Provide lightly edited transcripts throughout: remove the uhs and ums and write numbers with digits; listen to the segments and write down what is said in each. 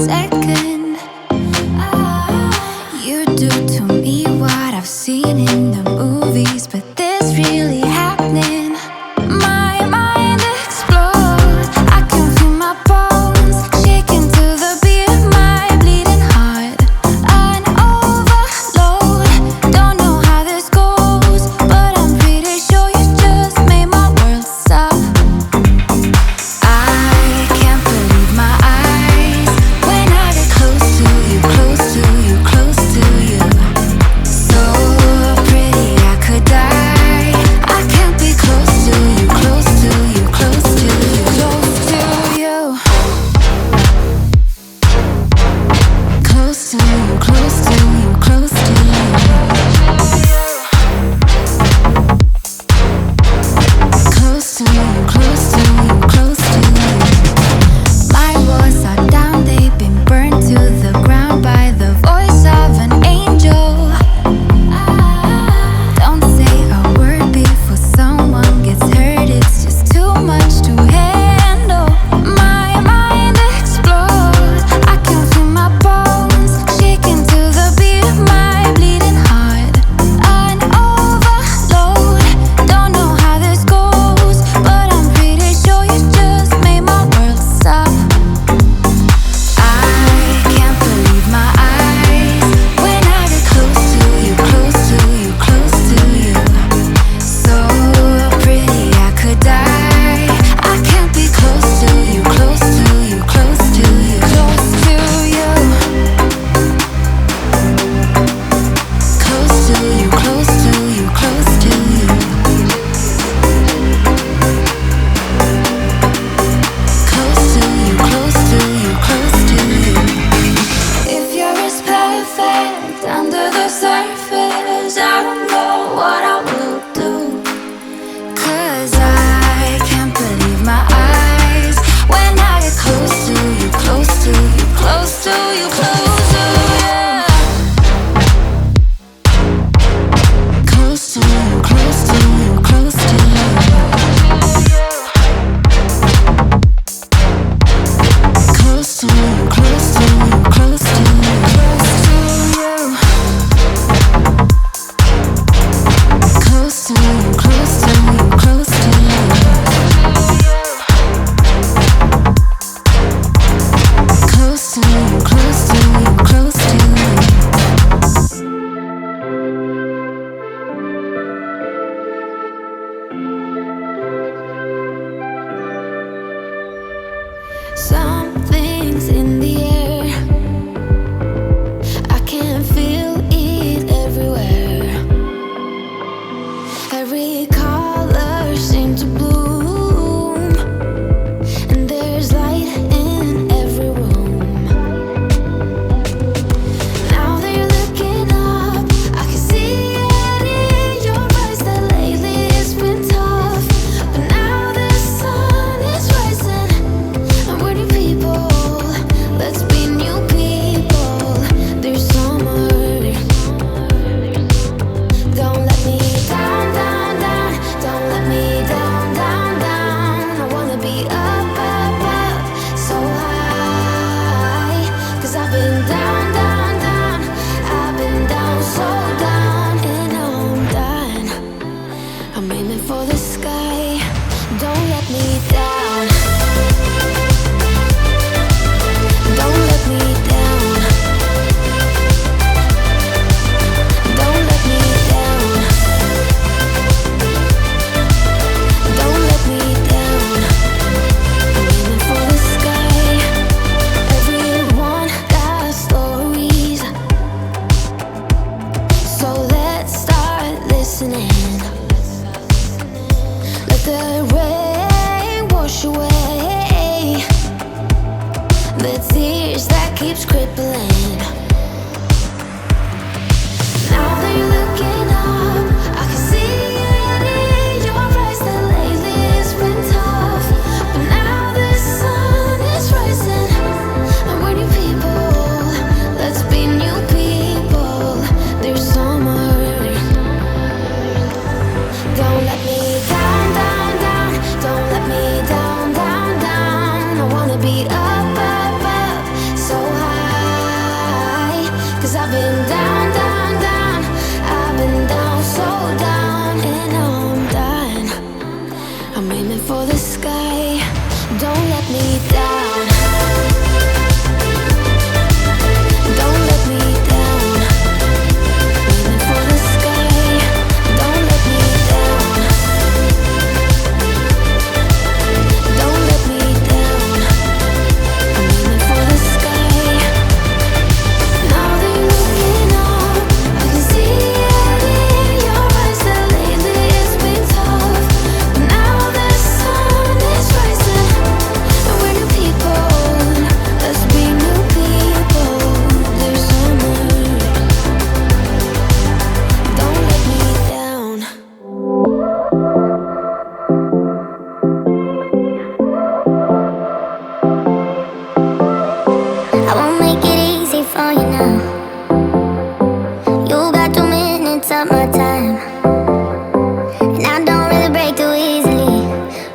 second. You do to me what I've seen in the movies, but this really happening. My mind explodes. I can feel my bones shaking to the beat of my bleeding heart. An overload. Don't know how this goes, but I'm pretty sure you just made my world stop. I can't believe my eyes when I get close to you, close to you, close to you. So pretty I've been down, down, down. I've been down, so down, and now I'm done. I'm aiming for the sky. Don't let me down. Don't let me down. Aiming for the sky. Don't let me down. Don't let me down. I'm aiming for the sky. Now that you're looking up, I can see it in your eyes that lately it's been tough. But now the sun is rising, and we're new people. Let's be new people. There's summer. Don't let me down. I won't make it easy for you now. You got 2 minutes of my time, and I don't really break too easily,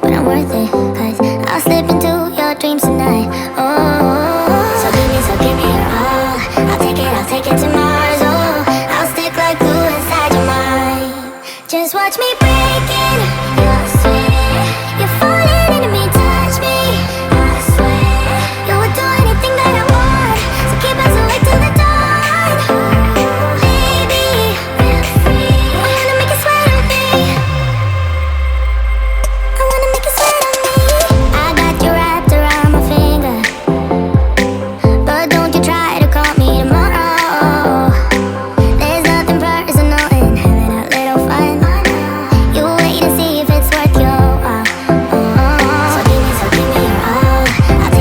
but I'm worth it, 'cause I'll slip into your dreams tonight. Oh, so give me your all. I'll take it to Mars. Oh, I'll stick like glue inside your mind. Just watch me breaking. You're sweet. You're falling into me, touch me. I swear you would do anything that I want. So keep us awake till the dawn. Baby, feel free. I wanna make you sweat on me. I wanna make you sweat on me. I got you wrapped around my finger, but don't you try to call me tomorrow. There's nothing personal in having a little fun. You wait and see if it's worth your while. So give me your all. I'll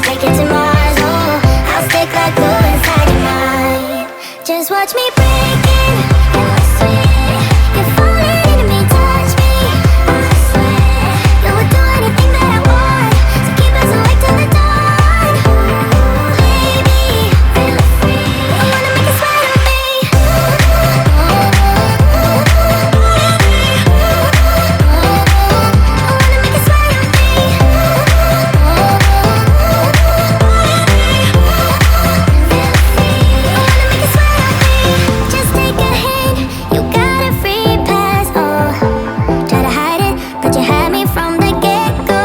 take it to Mars. Oh, I'll stick like glue inside your mind. Just watch me breaking. You're sweet. You're falling into me, touch me. I swear you would do anything that I want. So keep us awake till the dawn. Baby, feel free. I wanna make you sweat on me. I wanna make you sweat on me. Just take a hint, you got a free pass. Oh, try to hide it, but you had me from the get-go.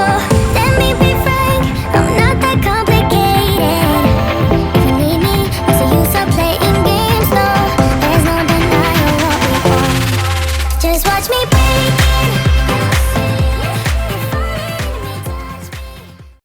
Let me be frank, I'm not that complicated. If you need me, what's the use of playing games? No, there's no denying what we want. Just watch me break.